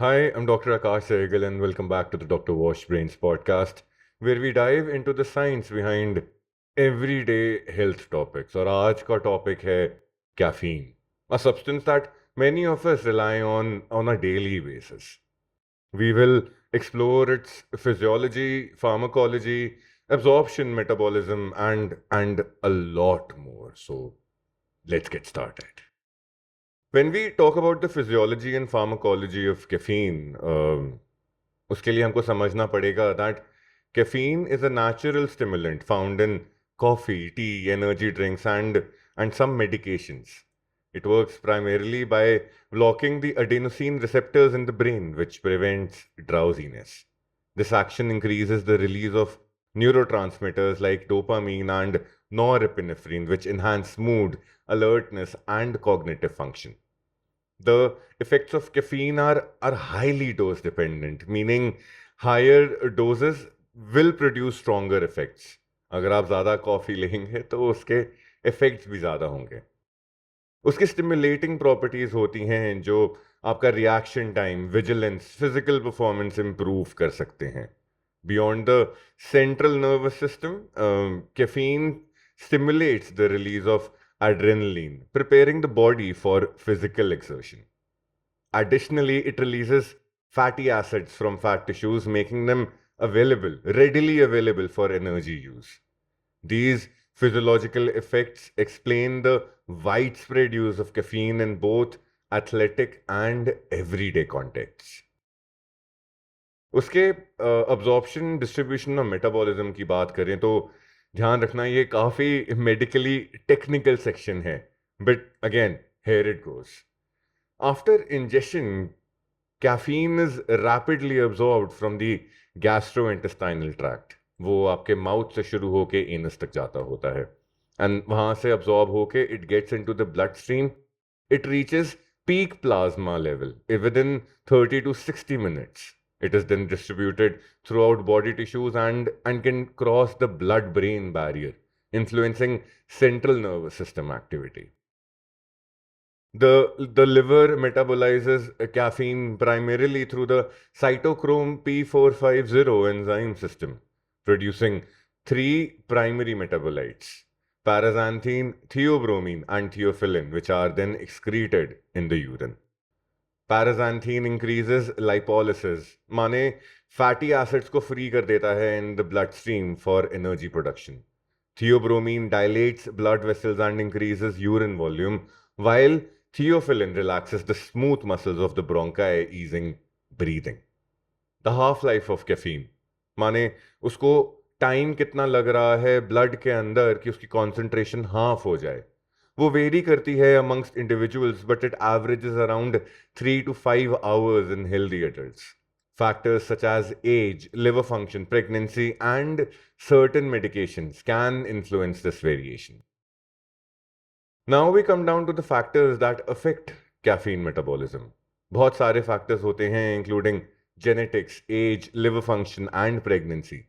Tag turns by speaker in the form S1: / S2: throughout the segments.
S1: Hi, I'm Dr. Akash Sehgal, and welcome back to the Dr. Wash Brains podcast, where we dive into the science behind everyday health topics. और आज का topic है caffeine, a substance that many of us rely on a daily basis. We will explore its physiology, pharmacology, absorption, metabolism, and a lot more. So let's get started. When we talk about the physiology and pharmacology of caffeine, उसके लिए हमको समझना पड़ेगा that caffeine is a natural stimulant found in coffee, tea, energy drinks, and some medications. It works primarily by blocking the adenosine receptors in the brain, which prevents drowsiness. This action increases the release of neurotransmitters like dopamine and norepinephrine, which enhance mood, alertness, and cognitive function. The effects of caffeine are highly dose dependent, meaning higher doses will produce stronger effects. अगर आप ज़्यादा coffee लेंगे तो उसके effects भी ज़्यादा होंगे. उसकी स्टिमुलेटिंग प्रॉपर्टीज़ होती हैं जो आपका reaction time, vigilance, physical performance improve कर सकते हैं. Beyond the central nervous system, caffeine stimulates the release of adrenaline, preparing the body for physical exertion. Additionally, it releases fatty acids from fat tissues, making them readily available for energy use. These physiological effects explain the widespread use of caffeine in both athletic and everyday contexts. उसके absorption, distribution और metabolism की बात करें तो ध्यान रखना ये काफ़ी मेडिकली टेक्निकल सेक्शन है. But again, here it goes. After ingestion, caffeine is rapidly absorbed from the gastrointestinal tract. वो आपके माउथ से शुरू होके एनस तक जाता होता है. एंड वहाँ से absorb होके it gets into the bloodstream. It reaches peak plasma level within 30 to 60 minutes. It is then distributed throughout body tissues and can cross the blood-brain barrier, influencing central nervous system activity. The liver metabolizes caffeine primarily through the cytochrome P450 enzyme system, producing three primary metabolites: paraxanthine, theobromine, and theophylline, which are then excreted in the urine. Paraxanthine increases lipolysis, माने fatty acids को free कर देता है in the bloodstream for energy production. Theobromine dilates blood vessels and increases urine volume, while theophylline relaxes the smooth muscles of the bronchi, easing breathing. The half-life of caffeine, माने उसको time कितना लग रहा है blood के अंदर कि उसकी कॉन्सेंट्रेशन हाफ हो जाए, वो वेरी करती है amongst individuals, but it averages around 3 to 5 hours in healthy adults. Factors such as age, liver function, pregnancy, and certain medications can influence this variation. Now we come down to the factors that affect caffeine metabolism. बहुत सारे factors होते हैं including genetics, age, liver function, and pregnancy.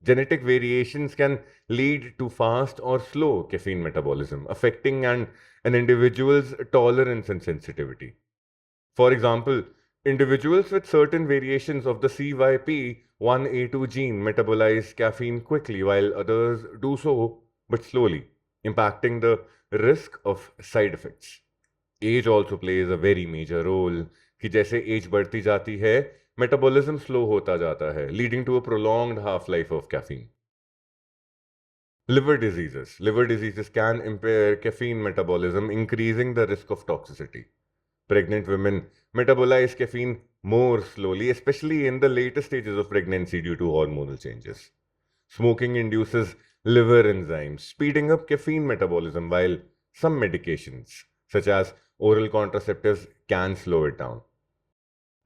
S1: Genetic variations can lead to fast or slow caffeine metabolism, affecting an individual's tolerance and sensitivity. For example, individuals with certain variations of the CYP1A2 gene metabolize caffeine quickly, while others do so but slowly, impacting the risk of side effects. Age also plays a very major role कि जैसे as बढ़ती जाती है metabolism slow होता जाता है, leading to a prolonged half-life of caffeine. Liver diseases. Liver diseases can impair caffeine metabolism, increasing the risk of toxicity. Pregnant women metabolize caffeine more slowly, especially in the later stages of pregnancy due to hormonal changes. Smoking induces liver enzymes, speeding up caffeine metabolism, while some medications, such as oral contraceptives, can slow it down.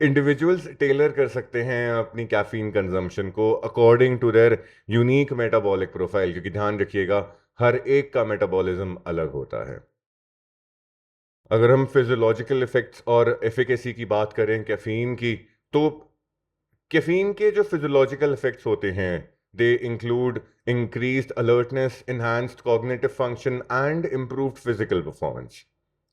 S1: Individuals tailor कर सकते हैं अपनी caffeine consumption को according to their unique metabolic profile, क्योंकि ध्यान रखिएगा हर एक का मेटाबॉलिज्म अलग होता है. अगर हम फिजियोलॉजिकल इफेक्ट्स और एफिकेसी की बात करें कैफीन की, तो कैफीन के जो फिजियोलॉजिकल इफेक्ट्स होते हैं they include increased alertness, enhanced cognitive function, and improved physical performance.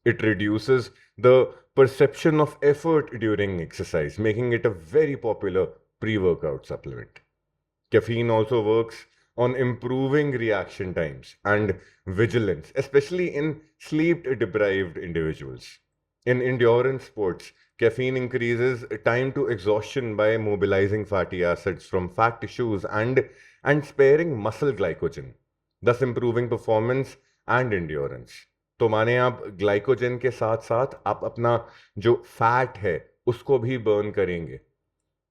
S1: It reduces the perception of effort during exercise, making it a very popular pre-workout supplement. Caffeine also works on improving reaction times and vigilance, especially in sleep deprived individuals. In endurance sports, caffeine increases time to exhaustion by mobilizing fatty acids from fat tissues and sparing muscle glycogen, thus improving performance and endurance. तो माने आप glycogen के साथ साथ आप अपना जो fat है उसको भी बर्न करेंगे.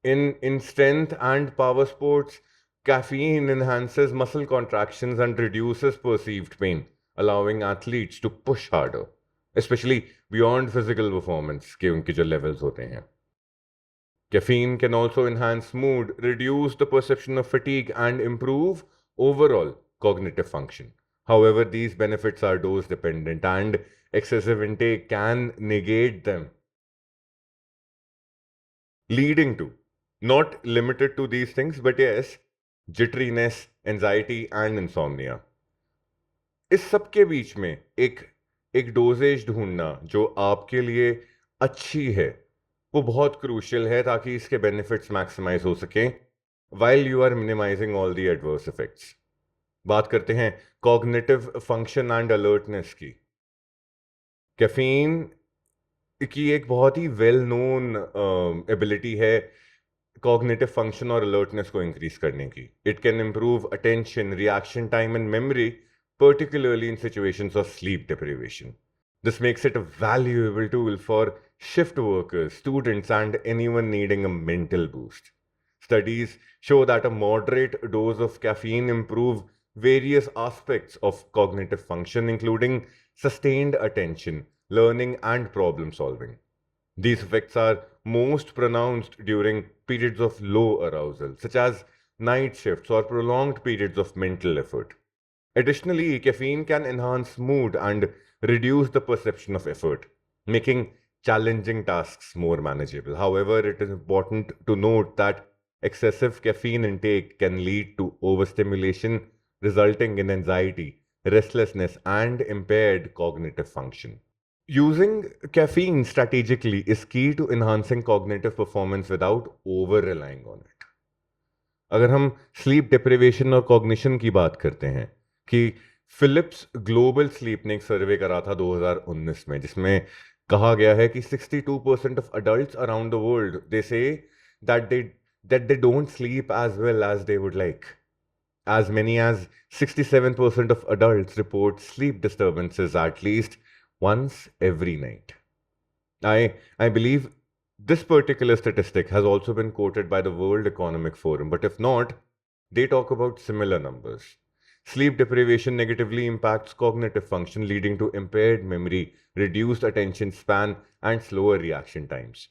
S1: In strength and power sports, caffeine enhances muscle contractions and reduces perceived pain, allowing athletes to push harder, especially beyond physical performance के उनके जो levels होते हैं. Caffeine can also enhance mood, reduce the perception of fatigue, and improve overall cognitive function. However, these benefits are dose dependent and excessive intake can negate them, leading to, not limited to these things, but yes, jitteriness, anxiety, and insomnia. इस सब के बीच में एक एक doses ढूंढना जो आपके लिए अच्छी है वो बहुत क्रूशियल है ताकि इसके बेनिफिट्स मैक्सिमाइज हो सकें while you are minimizing all the adverse effects. बात करते हैं कॉग्निटिव फंक्शन एंड अलर्टनेस की. कैफीन की एक बहुत ही वेल नोन एबिलिटी है कॉग्निटिव फंक्शन और अलर्टनेस को इंक्रीज करने की. It can improve attention, reaction time and memory, particularly in situations of sleep deprivation. This makes it a valuable tool for shift workers, students, and anyone needing a mental boost. Studies show that a moderate dose of caffeine improve various aspects of cognitive function, including sustained attention, learning, and problem solving. These effects are most pronounced during periods of low arousal, such as night shifts or prolonged periods of mental effort. Additionally, caffeine can enhance mood and reduce the perception of effort, making challenging tasks more manageable. However, it is important to note that excessive caffeine intake can lead to overstimulation, resulting in anxiety, restlessness, and impaired cognitive function. Using caffeine strategically is key to enhancing cognitive performance without over relying on it. अगर हम sleep deprivation और cognition की बात करते हैं कि Philips global sleep ने एक सर्वे करा था 2019 में जिसमें कहा गया है कि 62% of adults around the world they say that they don't sleep as well as they would like. As many as 67% of adults report sleep disturbances at least once every night. I believe this particular statistic has also been quoted by the World Economic Forum, but if not, they talk about similar numbers. Sleep deprivation negatively impacts cognitive function, leading to impaired memory, reduced attention span, and slower reaction times.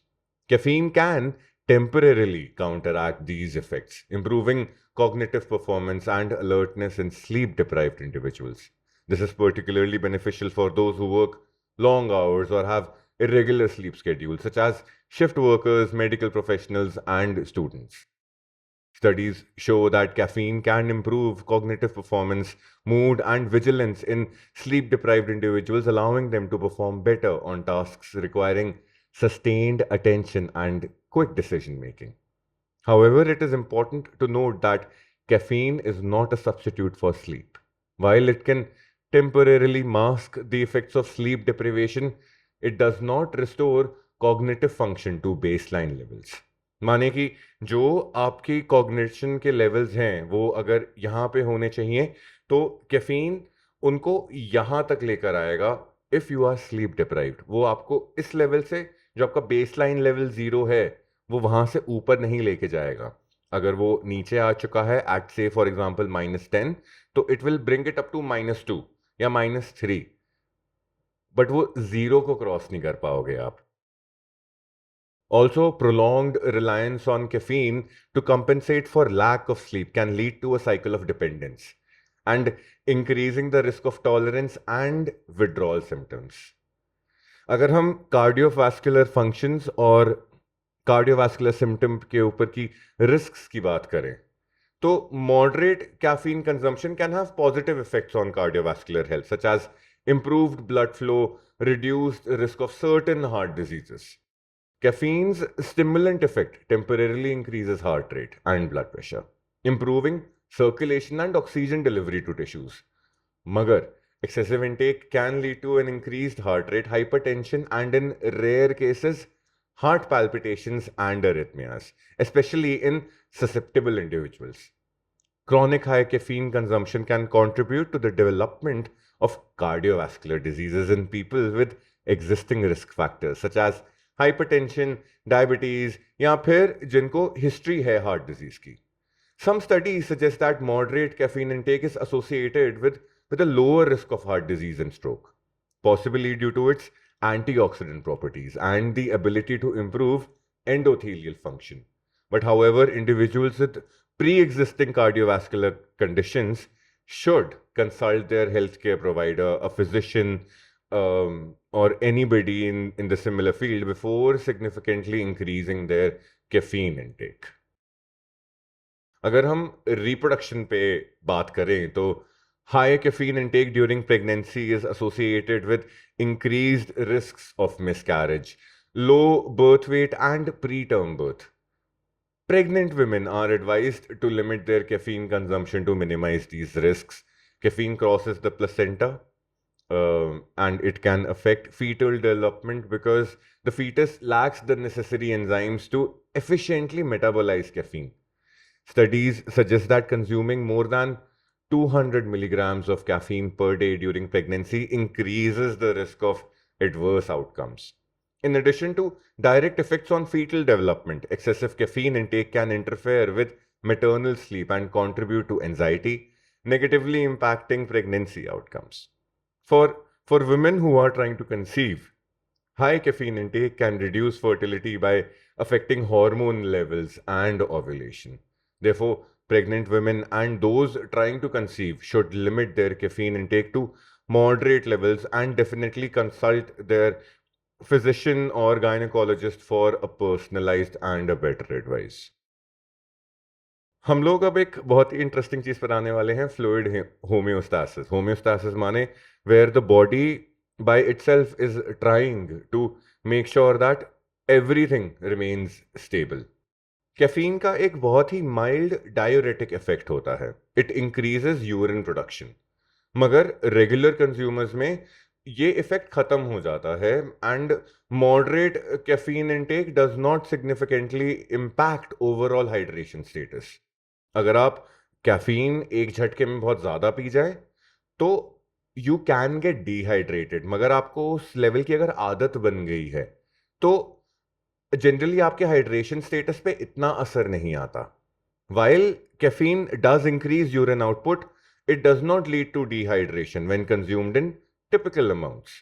S1: Caffeine can temporarily counteract these effects, improving cognitive performance and alertness in sleep deprived individuals. This is particularly beneficial for those who work long hours or have irregular sleep schedules, such as shift workers, medical professionals, and students. Studies show that caffeine can improve cognitive performance, mood, and vigilance in sleep deprived individuals, allowing them to perform better on tasks requiring sustained attention and quick decision making. However, it is important to note that caffeine is not a substitute for sleep. While it can temporarily mask the effects of sleep deprivation, it does not restore cognitive function to baseline levels. माने कि जो आपकी cognition के levels हैं वो अगर यहाँ पे होने चाहिए तो कैफीन उनको यहाँ तक लेकर आएगा if you are sleep deprived. वो आपको इस लेवल से जो आपका बेसलाइन लेवल 0 है वो वहाँ से ऊपर नहीं लेके जाएगा. अगर वो नीचे आ चुका है एट से फॉर एग्जांपल -10 तो it will bring it up to -2 या -3, बट वो 0 को क्रॉस नहीं कर पाओगे आप. Also, prolonged reliance on caffeine to compensate for lack of sleep can lead to a cycle of dependence and increasing the risk of tolerance and withdrawal symptoms. अगर हम cardiovascular functions और cardiovascular symptom के ऊपर की risks की बात करें तो moderate caffeine consumption can have positive effects on cardiovascular health, such as improved blood flow, reduced risk of certain heart diseases. Caffeine's stimulant effect temporarily increases heart rate and blood pressure, improving circulation and oxygen delivery to tissues. Magar, excessive intake can lead to an increased heart rate, hypertension, and in rare cases, heart palpitations and arrhythmias, especially in susceptible individuals. Chronic high caffeine consumption can contribute to the development of cardiovascular diseases in people with existing risk factors such as hypertension, diabetes या फिर जिनको history है heart disease की. Some studies suggest that moderate caffeine intake is associated with a lower risk of heart disease and stroke, possibly due to its antioxidant properties and the ability to improve endothelial function. But however, individuals with pre-existing cardiovascular conditions should consult their healthcare provider, a physician, or anybody in the similar field before significantly increasing their caffeine intake. अगर हम reproduction पे बात करें तो high caffeine intake during pregnancy is associated with increased risks of miscarriage, low birth weight, and preterm birth. Pregnant women are advised to limit their caffeine consumption to minimize these risks. Caffeine crosses the placenta and it can affect fetal development because the fetus lacks the necessary enzymes to efficiently metabolize caffeine. Studies suggest that consuming more than 200 milligrams of caffeine per day during pregnancy increases the risk of adverse outcomes. In addition to direct effects on fetal development, excessive caffeine intake can interfere with maternal sleep and contribute to anxiety, negatively impacting pregnancy outcomes. For women who are trying to conceive, high caffeine intake can reduce fertility by affecting hormone levels and ovulation. Therefore, pregnant women and those trying to conceive should limit their caffeine intake to moderate levels and definitely consult their physician or gynecologist for a personalized and a better advice. हम लोग अब एक बहुत ही interesting चीज पर आने वाले हैं, फ्लूइड होम्योस्टासिस. होम्योस्टासिस माने where the body by itself is trying to make sure that everything remains stable. Caffeine का एक बहुत ही माइल्ड डायूरेटिक इफेक्ट होता है. इट इंक्रीजेस यूरिन प्रोडक्शन, मगर रेगुलर कंज्यूमर्स में ये इफेक्ट खत्म हो जाता है and moderate caffeine intake does not significantly impact overall hydration status. अगर आप कैफीन एक झटके में बहुत ज़्यादा पी जाए तो यू कैन गेट डिहाइड्रेटेड, मगर आपको उस लेवल की अगर आदत बन गई है तो जनरली आपके हाइड्रेशन स्टेटस पे इतना असर नहीं आता. While caffeine does increase urine output, it does not lead to dehydration when consumed in typical amounts.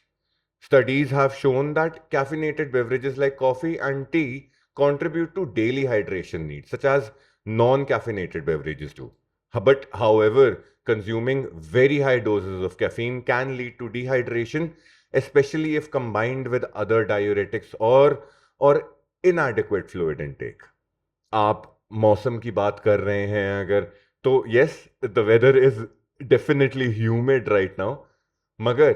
S1: Studies have shown that caffeinated beverages like coffee and tea contribute to daily hydration needs, such as non-caffeinated beverages do. But however, consuming very high doses of caffeine can lead to dehydration, especially if combined with other diuretics or inadequate fluid intake. आप मौसम की बात कर रहे हैं अगर, तो yes, the weather is definitely humid right now, मगर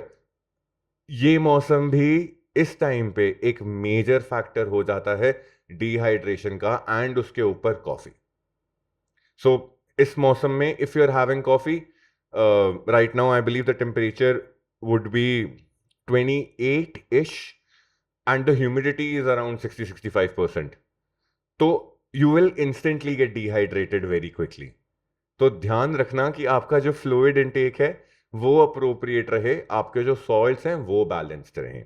S1: ये मौसम भी इस टाइम पे एक मेजर फैक्टर हो जाता है डिहाइड्रेशन का एंड उसके ऊपर कॉफी. सो इस मौसम में if you are having coffee right now, I believe the temperature would be 28-ish and the humidity is around 60-65%. तो you will instantly get dehydrated very quickly. तो ध्यान रखना कि आपका जो फ्लूइड इनटेक है वो अप्रोप्रिएट रहे, आपके जो सॉल्ट्स हैं वो बैलेंस्ड रहें.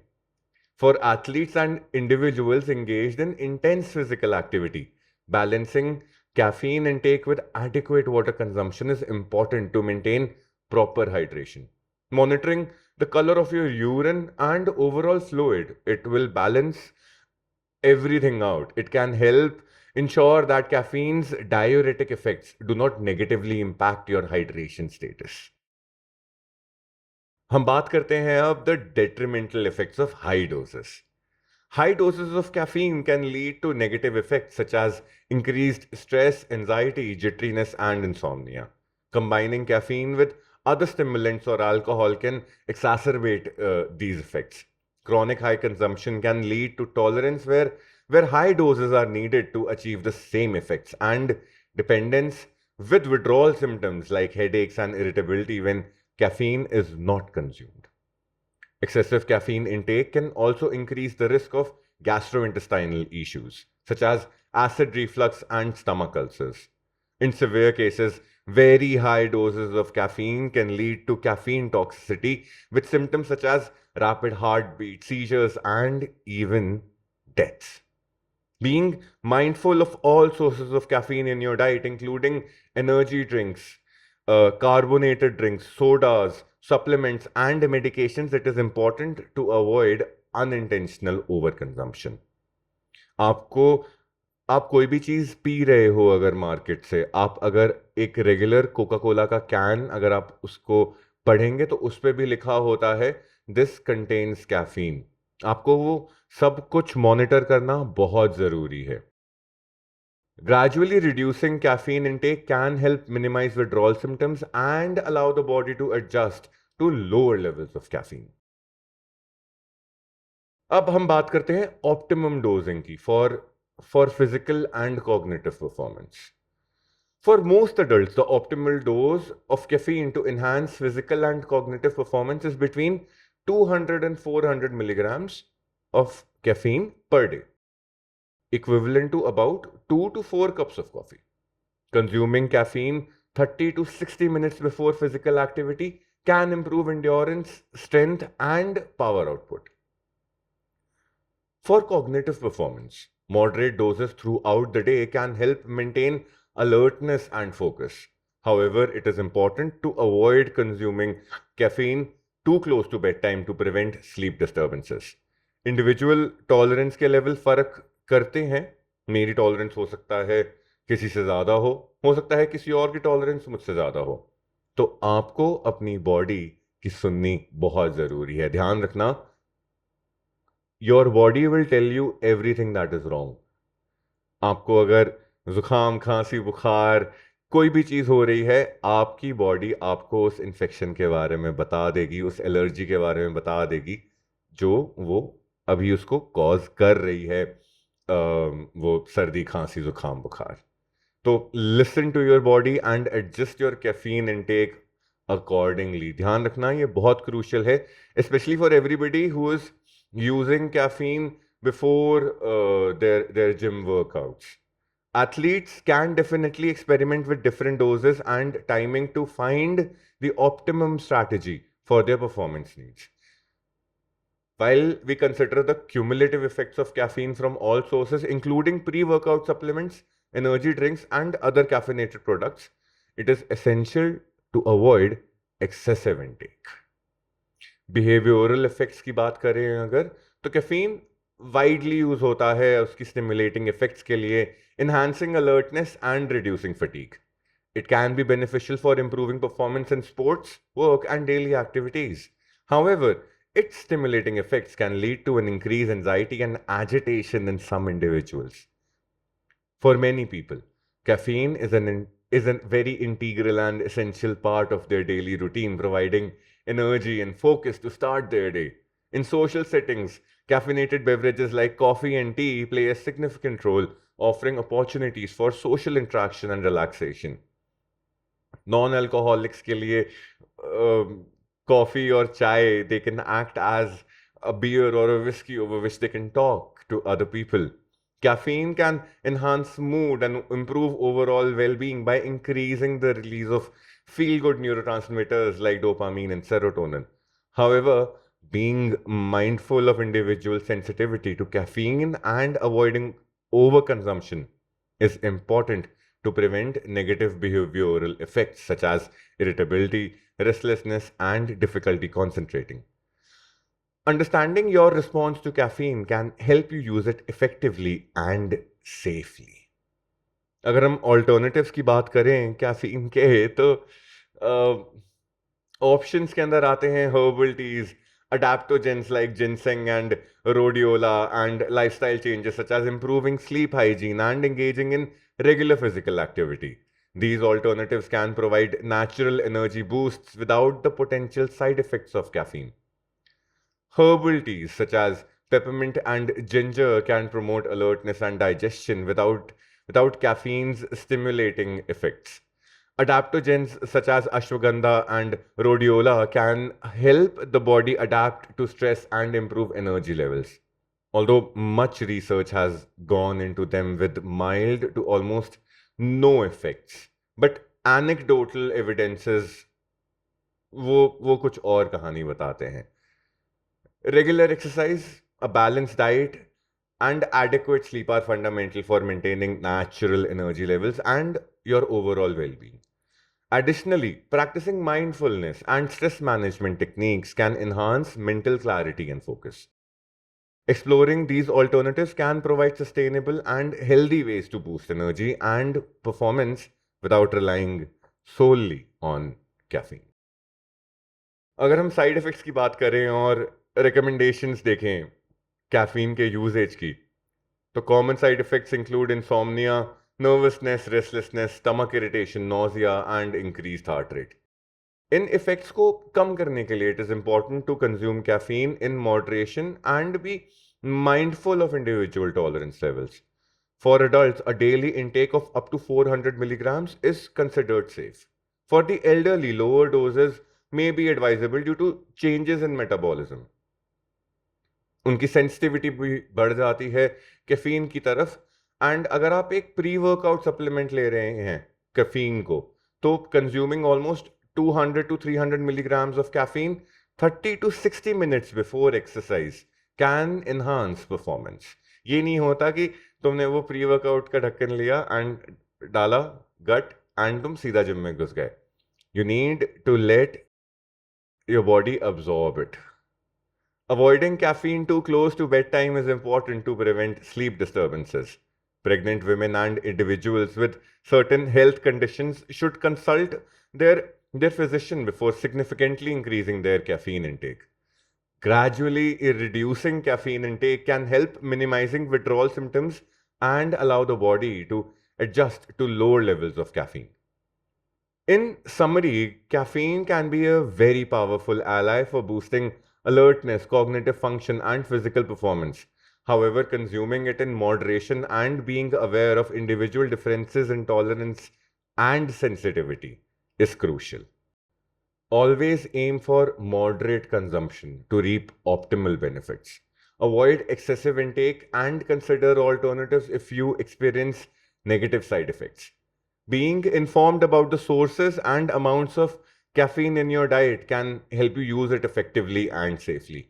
S1: For athletes and individuals engaged in intense physical activity, balancing caffeine intake with adequate water consumption is important to maintain proper hydration. Monitoring the color of your urine and overall fluid, it will balance everything out. It can help ensure that caffeine's diuretic effects do not negatively impact your hydration status. हम बात करते हैं अब the detrimental effects of high doses. High doses of caffeine can lead to negative effects such as increased stress, anxiety, jitteriness, and insomnia. Combining caffeine with other stimulants or alcohol can exacerbate these effects. Chronic high consumption can lead to tolerance where high doses are needed to achieve the same effects, and dependence with withdrawal symptoms like headaches and irritability when caffeine is not consumed. Excessive caffeine intake can also increase the risk of gastrointestinal issues, such as acid reflux and stomach ulcers. In severe cases, very high doses of caffeine can lead to caffeine toxicity with symptoms such as rapid heartbeat, seizures, and even deaths. Being mindful of all sources of caffeine in your diet, including energy drinks, carbonated drinks, sodas, supplements, and medications, it is important to avoid unintentional overconsumption. आपको आप कोई भी चीज P रहे हो अगर market से, आप अगर एक रेगुलर कोका कोला का कैन अगर आप उसको पढ़ेंगे तो उस पे भी लिखा होता है दिस कंटेन्स कैफीन। आपको वो सब कुछ मॉनिटर करना बहुत जरूरी है। Gradually reducing caffeine intake can help minimize withdrawal symptoms and allow the body to adjust to lower levels of caffeine. अब हम बात करते हैं ऑप्टिमम डोजिंग की for physical and cognitive performance. For most adults, the optimal dose of caffeine to enhance physical and cognitive performance is between 200 and 400 milligrams of caffeine per day, equivalent to about 2 to 4 cups of coffee. Consuming caffeine 30 to 60 minutes before physical activity can improve endurance, strength, and power output. For cognitive performance, moderate doses throughout the day can help maintain alertness and focus. However, it is important to avoid consuming caffeine too close to bedtime to prevent sleep disturbances. Individual tolerance के level फर्क करते हैं। मेरी tolerance हो सकता है किसी से ज़्यादा हो सकता है किसी और की tolerance मुझसे ज़्यादा हो। तो आपको अपनी body की सुननी बहुत ज़रूरी है। ध्यान रखना, your body will tell you everything that is wrong. आपको अगर जुकाम, खांसी, बुखार कोई भी चीज हो रही है, आपकी बॉडी आपको उस इन्फेक्शन के बारे में बता देगी, उस एलर्जी के बारे में बता देगी जो वो अभी उसको कॉज कर रही है, वो सर्दी, खांसी, जुकाम, बुखार। तो listen to your body and adjust your caffeine intake accordingly. ध्यान रखना ये बहुत क्रूशियल है, specially for everybody who is using caffeine before their gym workouts. Athletes can definitely experiment with different doses and timing to find the optimum strategy for their performance needs. While we consider the cumulative effects of caffeine from all sources, including pre-workout supplements, energy drinks, and other caffeinated products, it is essential to avoid excessive intake. Behavioural effects की बात करें अगर, तो caffeine widely use होता है उसकी stimulating effects के लिए, enhancing alertness and reducing fatigue. It can be beneficial for improving performance in sports, work, and daily activities. However, its stimulating effects can lead to an increased anxiety and agitation in some individuals. For many people, caffeine is a very integral and essential part of their daily routine, providing energy and focus to start their day. In social settings, caffeinated beverages like coffee and tea play a significant role, offering opportunities for social interaction and relaxation. Non-alcoholics के लिए coffee or chai, they can act as a beer or a whiskey over which they can talk to other people. Caffeine can enhance mood and improve overall well-being by increasing the release of feel-good neurotransmitters like dopamine and serotonin. However, being mindful of individual sensitivity to caffeine and avoiding overconsumption is important to prevent negative behavioral effects such as irritability, restlessness, and difficulty concentrating. Understanding your response to caffeine can help you use it effectively and safely. अगर हम alternatives की बात करें caffeine के, तो options के अंदर आते हैं herbal teas, adaptogens like ginseng and rhodiola, and lifestyle changes such as improving sleep hygiene and engaging in regular physical activity. These alternatives can provide natural energy boosts without the potential side effects of caffeine. Herbal teas such as peppermint and ginger can promote alertness and digestion without caffeine's stimulating effects. Adaptogens such as ashwagandha and rhodiola can help the body adapt to stress and improve energy levels. Although much research has gone into them with mild to almost no effects. But anecdotal evidences वो कुछ और कहानी बताते हैं. Regular exercise, a balanced diet, and adequate sleep are fundamental for maintaining natural energy levels and your overall well-being. Additionally, practicing mindfulness and stress management techniques can enhance mental clarity and focus. Exploring these alternatives can provide sustainable and healthy ways to boost energy and performance without relying solely on caffeine. अगर हम side effects की बात करें और recommendations देखें caffeine के uses की, तो common side effects include insomnia, nervousness, restlessness, stomach irritation, nausea and increased heart rate. इन इफ़ेक्ट्स को कम करने के लिए it is important to consume caffeine in moderation and be mindful of individual tolerance levels. For adults, a daily intake of up to 400 milligrams is considered safe. For the elderly, lower doses may be advisable due to changes in metabolism. उनकी sensitivity भी बढ़ जाती है caffeine की तरफ. And अगर आप एक प्री वर्कआउट सप्लीमेंट ले रहे हैं कैफीन को, तो consuming almost 200 to 300 milligrams of caffeine 30 to 60 minutes before exercise can enhance performance. ये नहीं होता कि तुमने वो प्री वर्कआउट का ढक्कन लिया एंड डाला गट एंड तुम सीधा जिम में घुस गए. You need to let your body absorb it. Avoiding caffeine too close to bedtime is important to prevent sleep disturbances. Pregnant women and individuals with certain health conditions should consult their physician before significantly increasing their caffeine intake. Gradually reducing caffeine intake can help minimizing withdrawal symptoms and allow the body to adjust to lower levels of caffeine. In summary, caffeine can be a very powerful ally for boosting alertness, cognitive function, and physical performance. However, consuming it in moderation and being aware of individual differences in tolerance and sensitivity is crucial. Always aim for moderate consumption to reap optimal benefits. Avoid excessive intake and consider alternatives if you experience negative side effects. Being informed about the sources and amounts of caffeine in your diet can help you use it effectively and safely.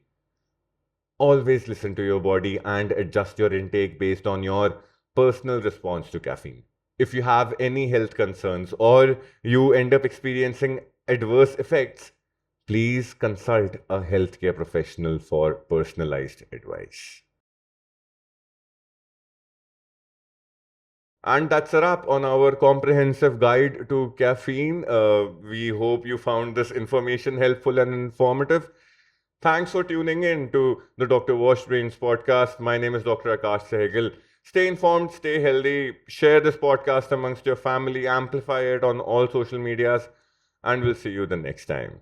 S1: Always listen to your body and adjust your intake based on your personal response to caffeine. If you have any health concerns or you end up experiencing adverse effects, please consult a healthcare professional for personalized advice. And that's a wrap on our comprehensive guide to caffeine. We hope you found this information helpful and informative. Thanks for tuning in to the Dr. Wash Brains podcast. My name is Dr. Akash Sehgal. Stay informed, stay healthy, share this podcast amongst your family, amplify it on all social medias, and we'll see you the next time.